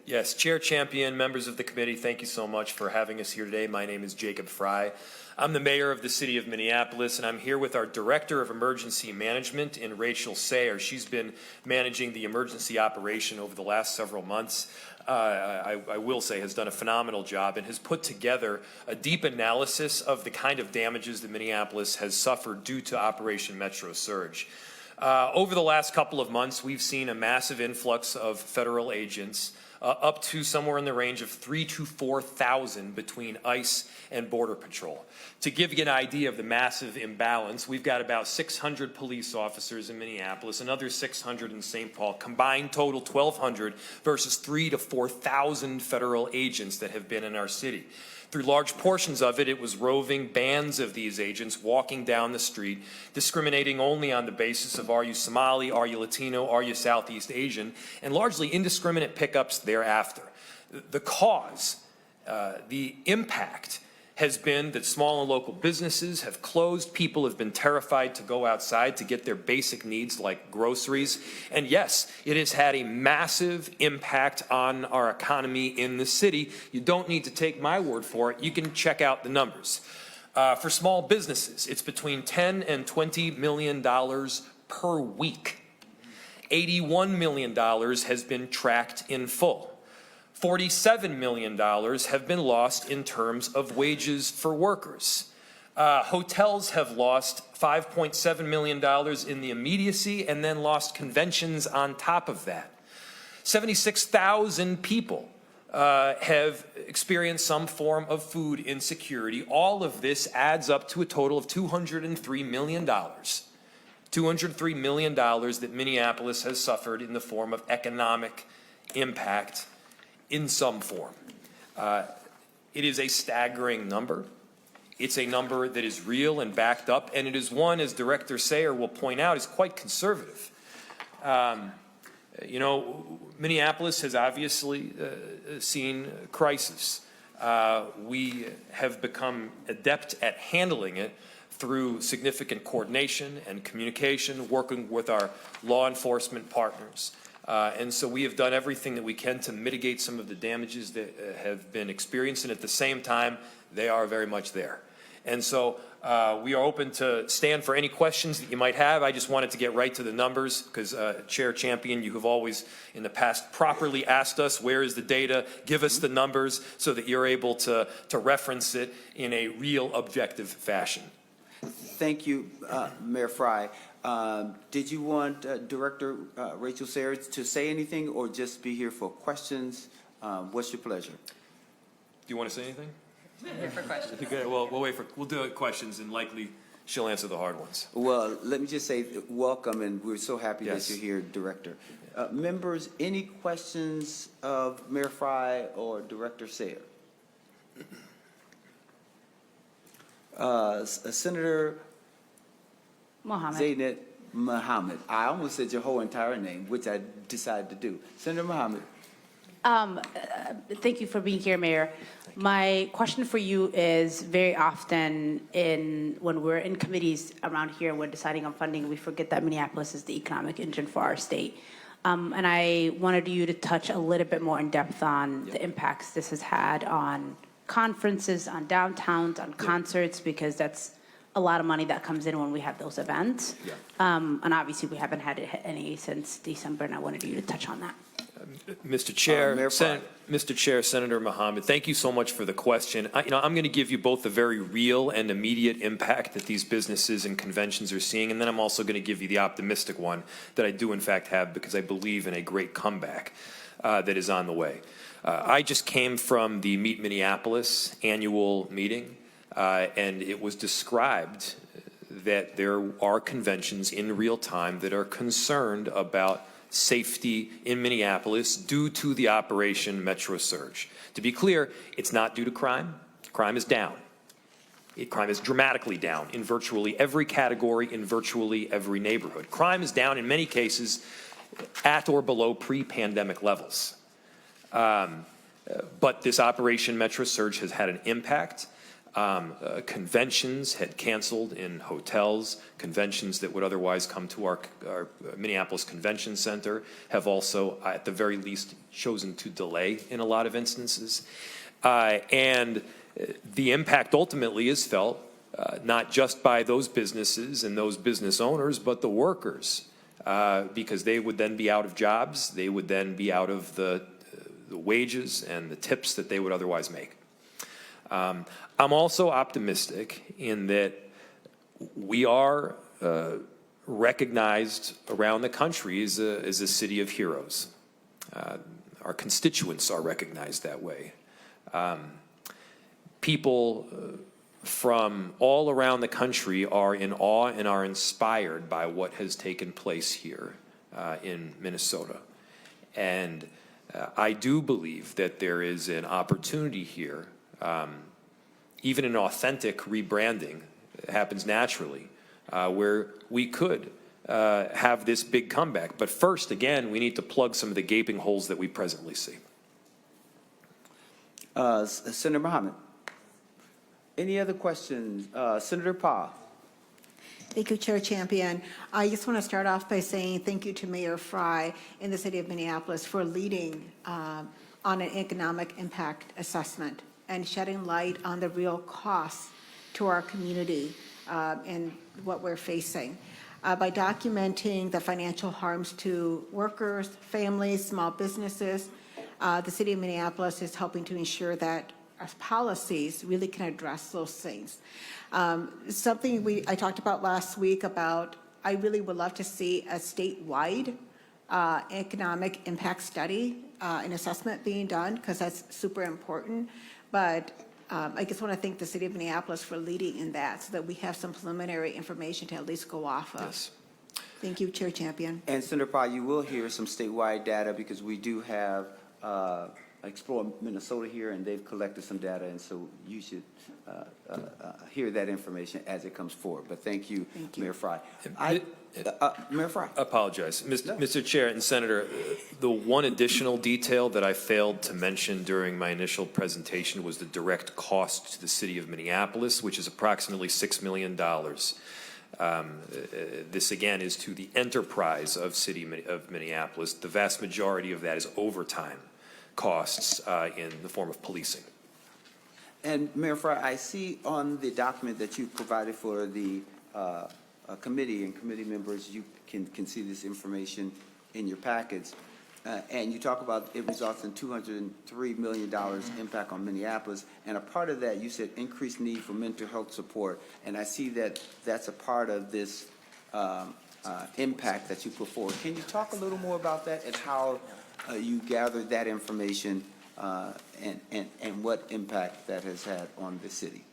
Yes, Chair Champion, members of the committee, thank you so much for having us here today. My name is Jacob Frey. I'm the mayor of the city of Minneapolis, and I'm here with our Director of Emergency Management in Rachel Sayer. She's been managing the emergency operation over the last several months. I will say has done a phenomenal job and has put together a deep analysis of the kind of damages that Minneapolis has suffered due to Operation Metro Surge. Over the last couple of months, we've seen a massive influx of federal agents, up to somewhere in the range of 3,000 to 4,000 between ICE and Border Patrol. To give you an idea of the massive imbalance, we've got about 600 police officers in Minneapolis, another 600 in St. Paul, combined total 1,200 versus 3,000 to 4,000 federal agents that have been in our city. Through large portions of it, it was roving bands of these agents walking down the street, discriminating only on the basis of are you Somali, are you Latino, are you Southeast Asian, and largely indiscriminate pickups thereafter. The cause, the impact, has been that small and local businesses have closed. People have been terrified to go outside to get their basic needs like groceries. And yes, it has had a massive impact on our economy in the city. You don't need to take my word for it. You can check out the numbers. For small businesses, it's between $10 and $20 million per week. $81 million has been tracked in full. $47 million have been lost in terms of wages for workers. Hotels have lost $5.7 million in the immediacy and then lost conventions on top of that. 76,000 people have experienced some form of food insecurity. All of this adds up to a total of $203 million. $203 million that Minneapolis has suffered in the form of economic impact in some form. It is a staggering number. It's a number that is real and backed up, and it is one, as Director Sayer will point out, is quite conservative. You know, Minneapolis has obviously seen crisis. We have become adept at handling it through significant coordination and communication, working with our law enforcement partners. And so we have done everything that we can to mitigate some of the damages that have been experienced, and at the same time, they are very much there. And so we are open to stand for any questions that you might have. I just wanted to get right to the numbers because, Chair Champion, you have always in the past properly asked us, where is the data? Give us the numbers so that you're able to reference it in a real objective fashion. Thank you, Mayor Frey. Did you want Director Rachel Sayer to say anything or just be here for questions? What's your pleasure? Do you want to say anything? Here for questions. Okay, well, we'll do questions and likely she'll answer the hard ones. Well, let me just say welcome, and we're so happy Yes. that you're here, Director. Members, any questions of Mayor Frey or Director Sayer? Senator Zaynab Mohammed. I almost said your whole entire name, which I decided to do. Senator Mohammed. Thank you for being here, Mayor. My question for you is very often when we're in committees around here and we're deciding on funding, we forget that Minneapolis is the economic engine for our state. And I wanted you to touch a little bit more in depth on the impacts this has had on conferences, on downtowns, on concerts, because that's a lot of money that comes in when we have those events. And obviously we haven't had any since December, and I wanted you to touch on that. Mr. Chair, Senator Mohammed, thank you so much for the question. I'm going to give you both the very real and immediate impact that these businesses and conventions are seeing, and then I'm also going to give you the optimistic one that I do in fact have because I believe in a great comeback that is on the way. I just came from the Meet Minneapolis annual meeting, and it was described that there are conventions in real time that are concerned about safety in Minneapolis due to the Operation Metro Surge. To be clear, it's not due to crime. Crime is down. Crime is dramatically down in virtually every category, in virtually every neighborhood. Crime is down in many cases at or below pre-pandemic levels. But this Operation Metro Surge has had an impact. Conventions had canceled in hotels. Conventions that would otherwise come to our Minneapolis Convention Center have also, at the very least, chosen to delay in a lot of instances. And the impact ultimately is felt not just by those businesses and those business owners, but the workers, because they would then be out of jobs. They would then be out of the wages and the tips that they would otherwise make. I'm also optimistic in that we are recognized around the country as a city of heroes. Our constituents are recognized that way. People from all around the country are in awe and are inspired by what has taken place here in Minnesota. And I do believe that there is an opportunity here, even an authentic rebranding happens naturally, where we could have this big comeback. But first, again, we need to plug some of the gaping holes that we presently see. Senator Mohammed, any other questions? Senator Parr. Thank you, Chair Champion. I just want to start off by saying thank you to Mayor Frey in the city of Minneapolis for leading on an economic impact assessment and shedding light on the real costs to our community and what we're facing. By documenting the financial harms to workers, families, small businesses, the city of Minneapolis is helping to ensure that our policies really can address those things. Something I talked about last week about, I really would love to see a statewide economic impact study and assessment being done, because that's super important. But I just want to thank the city of Minneapolis for leading in that, so that we have some preliminary information to at least go off of. Yes. Thank you, Chair Champion. And Senator Parr, you will hear some statewide data, because we do have Explore Minnesota here, and they've collected some data, and so you should hear that information as it comes forward. But thank you, Mayor Frey. Mayor Frey. Apologize. Mr. Chair and Senator, the one additional detail that I failed to mention during my initial presentation was the direct cost to the city of Minneapolis, which is approximately $6 million. This, again, is to the enterprise of city of Minneapolis. The vast majority of that is overtime costs in the form of policing. And Mayor Frey, I see on the document that you provided for the committee and committee members, you can see this information in your packets. And you talk about it results in $203 million impact on Minneapolis. And a part of that, you said increased need for mental health support. And I see that that's a part of this impact that you put forward. Can you talk a little more about that and how you gathered that information and what impact that has had on the city?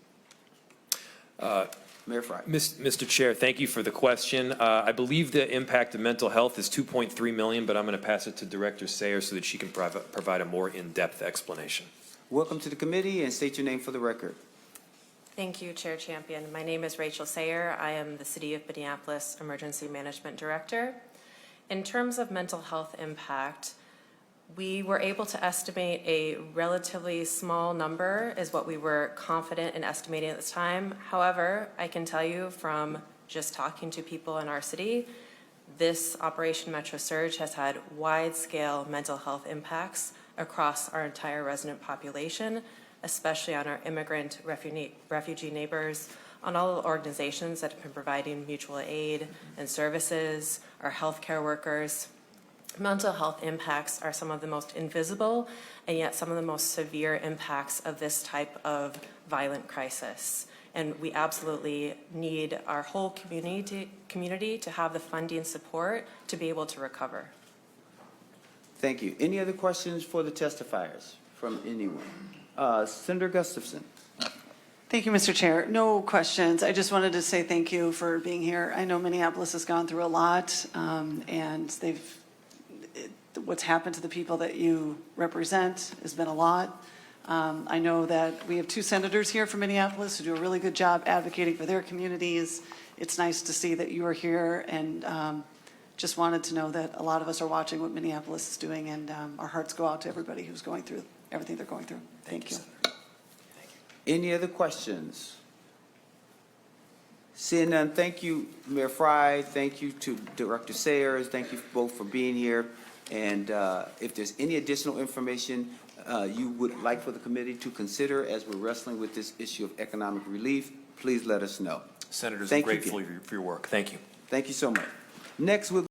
Mayor Frey. Mr. Chair, thank you for the question. I believe the impact of mental health is $2.3 million, but I'm going to pass it to Director Sayer so that she can provide a more in-depth explanation. Welcome to the committee, and state your name for the record. Thank you, Chair Champion. My name is Rachel Sayer. I am the City of Minneapolis Emergency Management Director. In terms of mental health impact, we were able to estimate a relatively small number is what we were confident in estimating at this time. However, I can tell you from just talking to people in our city, this Operation Metro Surge has had wide-scale mental health impacts across our entire resident population, especially on our immigrant refugee neighbors, on all the organizations that have been providing mutual aid and services, our healthcare workers. Mental health impacts are some of the most invisible and yet some of the most severe impacts of this type of violent crisis. And we absolutely need our whole community to have the funding support to be able to recover. Thank you. Any other questions for the testifiers from anyone? Senator Gustafson. Thank you, Mr. Chair. No questions. I just wanted to say thank you for being here. I know Minneapolis has gone through a lot, and what's happened to the people that you represent has been a lot. I know that we have two senators here from Minneapolis who do a really good job advocating for their communities. It's nice to see that you are here, and just wanted to know that a lot of us are watching what Minneapolis is doing, and our hearts go out to everybody who's going through everything they're going through. Thank you. Any other questions? Seeing none, thank you, Mayor Frey. Thank you to Director Sayers. Thank you both for being here. And if there's any additional information you would like for the committee to consider as we're wrestling with this issue of economic relief, please let us know. Senators, I'm Thank you grateful for your work. Thank you. Thank you so much. Next, we'll